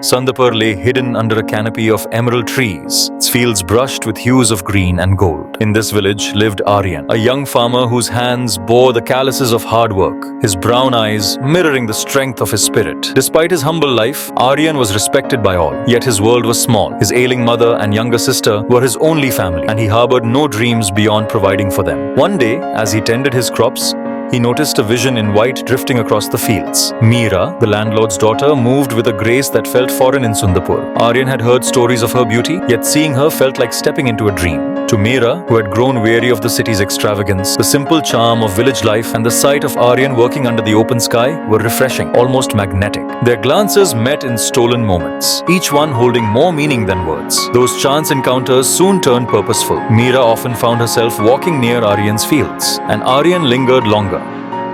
Sandapur lay hidden under a canopy of emerald trees, its fields brushed with hues of green and gold. In this village lived Aryan, a young farmer whose hands bore the calluses of hard work, his brown eyes mirroring the strength of his spirit. Despite his humble life, Aryan was respected by all, yet his world was small. His ailing mother and younger sister were his only family, and he harbored no dreams beyond providing for them. One day, as he tended his crops, he noticed a vision in white drifting across the fields. Meera, the landlord's daughter, moved with a grace that felt foreign in Sundapur. Aryan had heard stories of her beauty, yet seeing her felt like stepping into a dream. To Meera, who had grown weary of the city's extravagance, the simple charm of village life and the sight of Aryan working under the open sky were refreshing, almost magnetic. Their glances met in stolen moments, each one holding more meaning than words. Those chance encounters soon turned purposeful. Meera often found herself walking near Aryan's fields, and Aryan lingered longer,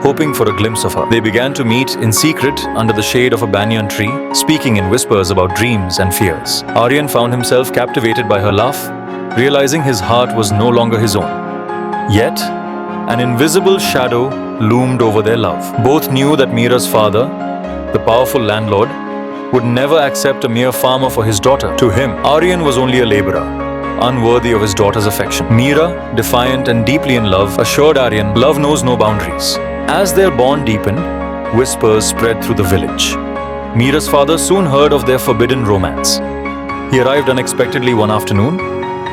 hoping for a glimpse of her. They began to meet in secret under the shade of a banyan tree, speaking in whispers about dreams and fears. Aryan found himself captivated by her laugh, realizing his heart was no longer his own. Yet, an invisible shadow loomed over their love. Both knew that Meera's father, the powerful landlord, would never accept a mere farmer for his daughter. To him, Aryan was only a laborer, unworthy of his daughter's affection. Meera, defiant and deeply in love, assured Aryan, love knows no boundaries. As their bond deepened, whispers spread through the village. Meera's father soon heard of their forbidden romance. He arrived unexpectedly one afternoon,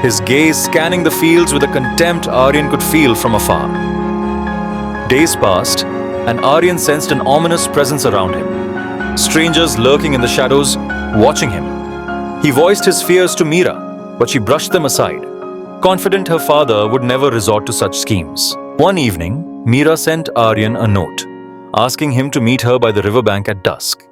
his gaze scanning the fields with a contempt Aryan could feel from afar. Days passed, and Aryan sensed an ominous presence around him. Strangers lurking in the shadows, watching him. He voiced his fears to Meera, but she brushed them aside, confident her father would never resort to such schemes. One evening, Meera sent Aryan a note, asking him to meet her by the riverbank at dusk.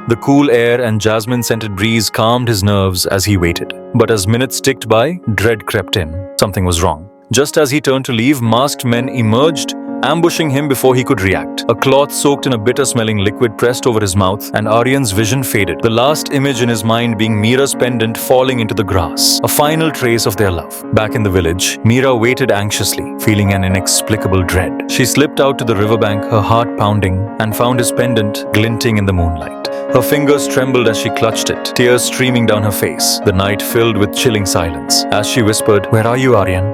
The cool air and jasmine-scented breeze calmed his nerves as he waited. But as minutes ticked by, dread crept in. Something was wrong. Just as he turned to leave, masked men emerged, ambushing him before he could react. A cloth soaked in a bitter-smelling liquid pressed over his mouth, and Aryan's vision faded, the last image in his mind being Meera's pendant falling into the grass, a final trace of their love. Back in the village, Meera waited anxiously, feeling an inexplicable dread. She slipped out to the riverbank, her heart pounding, and found his pendant glinting in the moonlight. Her fingers trembled as she clutched it, tears streaming down her face, the night filled with chilling silence. As she whispered, "Where are you, Aryan?"